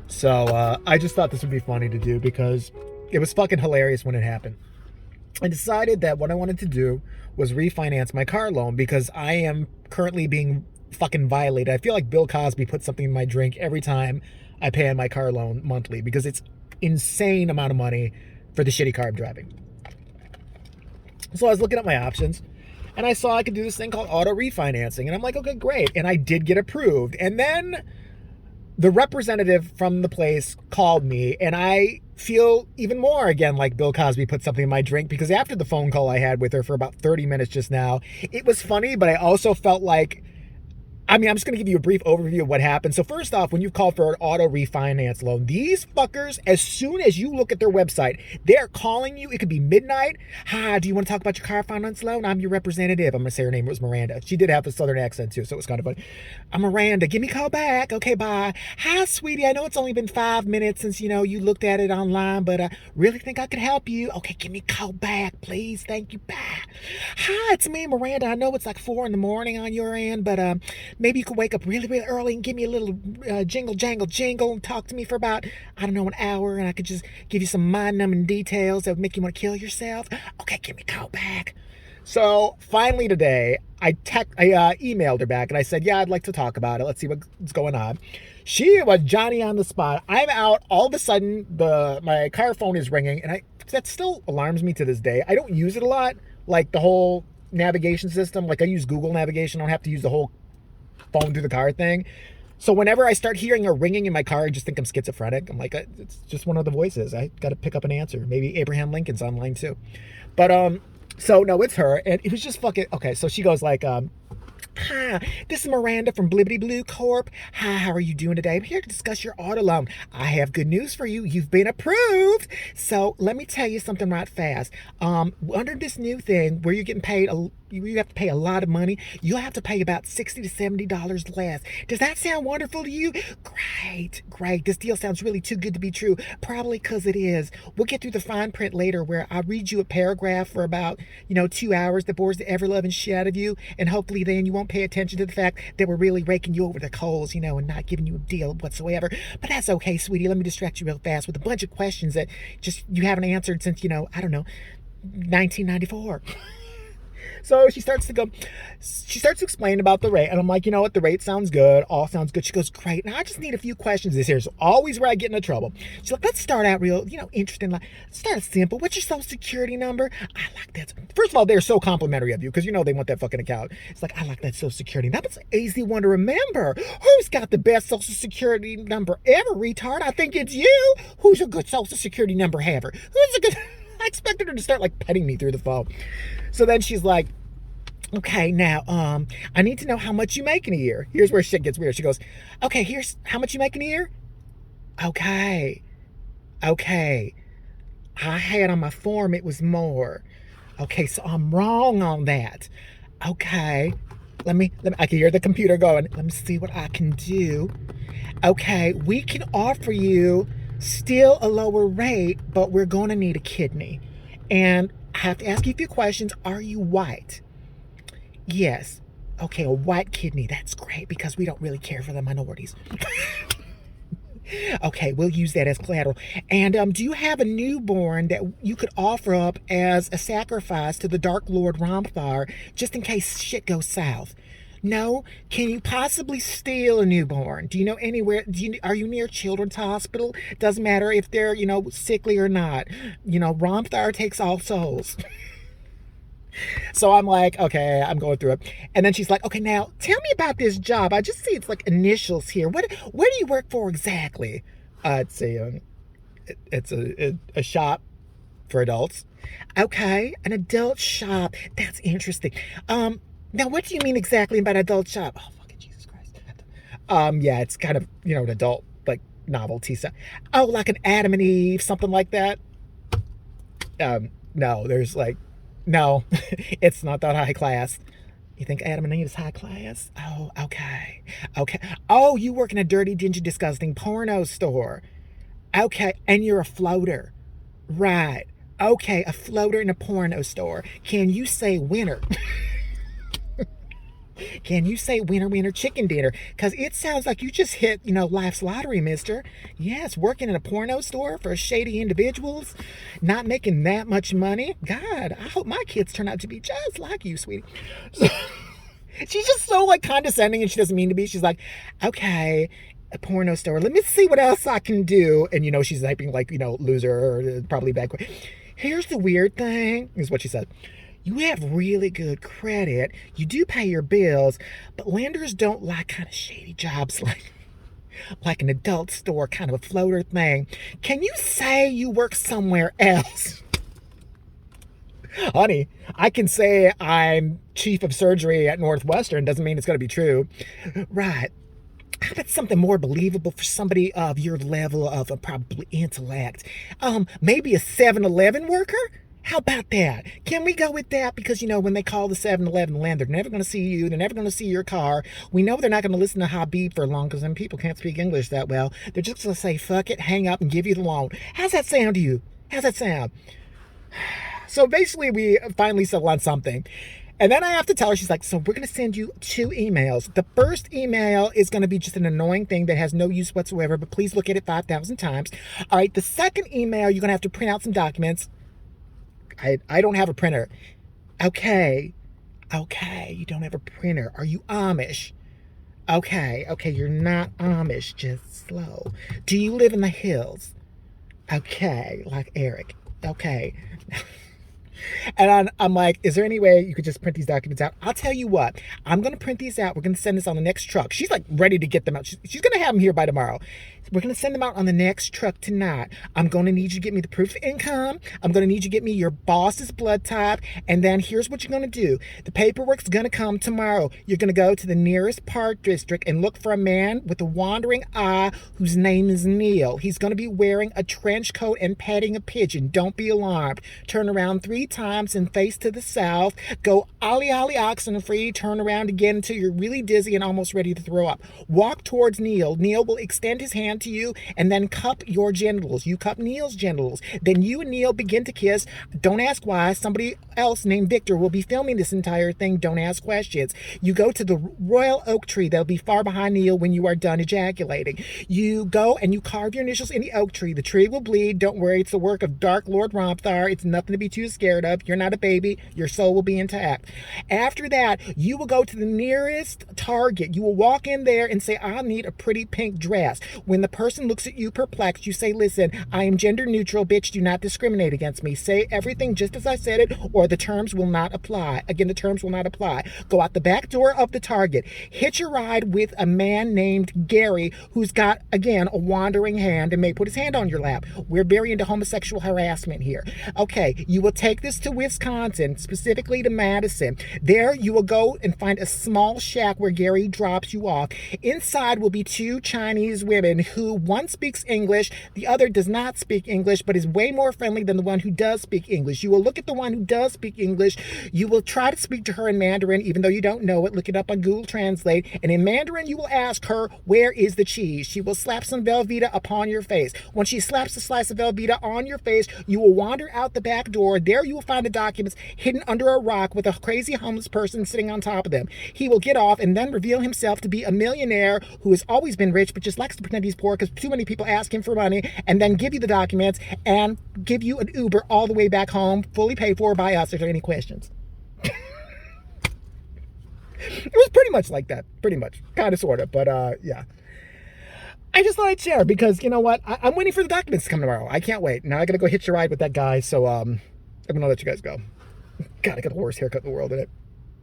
So I just thought this would be funny to do because it was fucking hilarious when it happened. I decided that what I wanted to do was refinance my car loan because I am currently being fucking violated. I feel like Bill Cosby put something in my drink every time I pay on my car loan monthly because it's insane amount of money for the shitty car I'm driving. So I was looking at my options and I saw I could do this thing called auto refinancing. And I'm like, okay, great. And I did get approved. And then the representative from the place called me, and I feel even more again like Bill Cosby put something in my drink because after the phone call I had with her for about 30 minutes just now, it was funny, but I also felt like I'm just going to give you a brief overview of what happened. So first off, when you call for an auto refinance loan, these fuckers, as soon as you look at their website, they're calling you. It could be midnight. Hi, do you want to talk about your car finance loan? I'm your representative. I'm going to say her name was Miranda. She did have a southern accent too, so it was kind of funny. I'm Miranda. Give me a call back. Okay, bye. Hi, sweetie. I know it's only been 5 minutes since, you looked at it online, but I really think I could help you. Okay, give me a call back, please. Thank you. Bye. Hi, it's me, Miranda. I know it's like 4 in the morning on your end, but maybe you could wake up really, really early and give me a little jingle, jangle, jingle and talk to me for about, I don't know, an hour, and I could just give you some mind-numbing details that would make you want to kill yourself. Okay, give me a call back. So finally today, I emailed her back and I said, yeah, I'd like to talk about it. Let's see what's going on. She was Johnny on the spot. I'm out. All of a sudden, my car phone is ringing, and that still alarms me to this day. I don't use it a lot, like the whole navigation system. Like I use Google navigation. I don't have to use the whole phone through the car thing. So whenever I start hearing a ringing in my car, I just think I'm schizophrenic. I'm like, it's just one of the voices. I got to pick up an answer. Maybe Abraham Lincoln's online too. But so no, it's her, and it was just fucking okay. So she goes like, hi, this is Miranda from Blibbity Blue Corp. Hi, how are you doing today? I'm here to discuss your auto loan. I have good news for you. You've been approved. So let me tell you something right fast. Under this new thing where you're getting paid you have to pay a lot of money. You'll have to pay about $60 to $70 less. Does that sound wonderful to you? Great. This deal sounds really too good to be true. Probably because it is. We'll get through the fine print later where I read you a paragraph for about, 2 hours that bores the ever-loving shit out of you. And hopefully then you won't pay attention to the fact that we're really raking you over the coals, and not giving you a deal whatsoever. But that's okay, sweetie. Let me distract you real fast with a bunch of questions that just you haven't answered since, I don't know, 1994. So she starts to explain about the rate. And I'm like, you know what? The rate sounds good. All sounds good. She goes, great. Now I just need a few questions. This here's always where I get into trouble. She's like, let's start out real, interesting. Like, start simple. What's your social security number? I like that. First of all, they're so complimentary of you because they want that fucking account. It's like, I like that social security. That's an easy one to remember. Who's got the best social security number ever, retard? I think it's you. Who's a good social security number haver? Who's a good... I expected her to start like petting me through the phone. So then she's like, okay, now, I need to know how much you make in a year. Here's where shit gets weird. She goes, okay, here's how much you make in a year. Okay. I had on my form it was more. Okay, so I'm wrong on that. Okay. I can hear the computer going. Let me see what I can do. Okay, we can offer you still a lower rate, but we're going to need a kidney. And I have to ask you a few questions. Are you white? Yes. Okay, a white kidney. That's great because we don't really care for the minorities. Okay, we'll use that as collateral. And do you have a newborn that you could offer up as a sacrifice to the Dark Lord Romthar just in case shit goes south? No? Can you possibly steal a newborn? Do you know anywhere? Are you near Children's Hospital? Doesn't matter if they're, sickly or not. Romthar takes all souls. So I'm like, okay, I'm going through it. And then she's like, okay, now tell me about this job. I just see it's like initials here. Where do you work for exactly? It's a shop for adults. Okay, an adult shop. That's interesting. Now what do you mean exactly by adult shop? Oh, fucking Jesus Christ. Yeah, it's kind of, an adult, like, novelty stuff. Oh, like an Adam and Eve, something like that. No, no, it's not that high class. You think Adam and Eve is high class? Oh, okay. Oh, you work in a dirty, dingy, disgusting porno store. Okay, and you're a floater. Right. Okay, a floater in a porno store. Can you say winner? Can you say winner, winner, chicken dinner? Because it sounds like you just hit, life's lottery, mister. Yes, working in a porno store for shady individuals, not making that much money. God, I hope my kids turn out to be just like you, sweetie. So, she's just so, like, condescending, and she doesn't mean to be. She's like, okay, a porno store. Let me see what else I can do. And, she's typing, like, loser, or probably bad. Here's the weird thing, is what she said. You have really good credit. You do pay your bills, but lenders don't like kind of shady jobs like an adult store, kind of a floater thing. Can you say you work somewhere else? Honey, I can say I'm chief of surgery at Northwestern. Doesn't mean it's going to be true. Right. How about something more believable for somebody of your level of probably intellect? Maybe a 7-Eleven worker? How about that? Can we go with that? Because, when they call the 7-Eleven land, they're never going to see you. They're never going to see your car. We know they're not going to listen to Habib for long because then people can't speak English that well. They're just going to say, fuck it, hang up, and give you the loan. How's that sound to you? How's that sound? So basically, we finally settle on something. And then I have to tell her, she's like, so we're going to send you 2 emails. The first email is going to be just an annoying thing that has no use whatsoever, but please look at it 5,000 times. All right, the second email, you're going to have to print out some documents. I don't have a printer. Okay, you don't have a printer. Are you Amish? Okay, you're not Amish, just slow. Do you live in the hills? Okay, like Eric. Okay. And I'm like, is there any way you could just print these documents out? I'll tell you what. I'm going to print these out. We're going to send this on the next truck. She's like ready to get them out. She's going to have them here by tomorrow. We're going to send them out on the next truck tonight. I'm going to need you to get me the proof of income. I'm going to need you to get me your boss's blood type. And then here's what you're going to do. The paperwork's going to come tomorrow. You're going to go to the nearest park district and look for a man with a wandering eye whose name is Neil. He's going to be wearing a trench coat and petting a pigeon. Don't be alarmed. Turn around 3 times and face to the south. Go ollie ollie oxen free. Turn around again until you're really dizzy and almost ready to throw up. Walk towards Neil. Neil will extend his hand to you and then cup your genitals. You cup Neil's genitals. Then you and Neil begin to kiss. Don't ask why. Somebody else named Victor will be filming this entire thing. Don't ask questions. You go to the royal oak tree that'll be far behind Neil when you are done ejaculating. You go and you carve your initials in the oak tree. The tree will bleed. Don't worry. It's the work of Dark Lord Romthar. It's nothing to be too scared of. You're not a baby. Your soul will be intact. After that, you will go to the nearest Target. You will walk in there and say, I need a pretty pink dress. When the person looks at you perplexed, you say, listen, I am gender neutral, bitch. Do not discriminate against me. Say everything just as I said it, or the terms will not apply. Again, the terms will not apply. Go out the back door of the Target. Hitch a ride with a man named Gary, who's got, again, a wandering hand and may put his hand on your lap. We're very into homosexual harassment here. Okay, you will take this to Wisconsin, specifically to Madison. There, you will go and find a small shack where Gary drops you off. Inside will be 2 Chinese women who one speaks English, the other does not speak English, but is way more friendly than the one who does speak English. You will look at the one who does speak English. You will try to speak to her in Mandarin, even though you don't know it. Look it up on Google Translate. And in Mandarin, you will ask her, where is the cheese? She will slap some Velveeta upon your face. When she slaps a slice of Velveeta on your face, you will wander out the back door. There you will find the documents hidden under a rock with a crazy homeless person sitting on top of them. He will get off and then reveal himself to be a millionaire who has always been rich but just likes to pretend he's poor because too many people ask him for money, and then give you the documents and give you an Uber all the way back home, fully paid for by us. If there are any questions. It was pretty much like that. Pretty much. Kind of, sort of. But, yeah. I just thought I'd share because, you know what? I'm waiting for the documents to come tomorrow. I can't wait. Now I gotta go hitch a ride with that guy, so, I'm gonna let you guys go. God, I got the worst haircut in the world in it.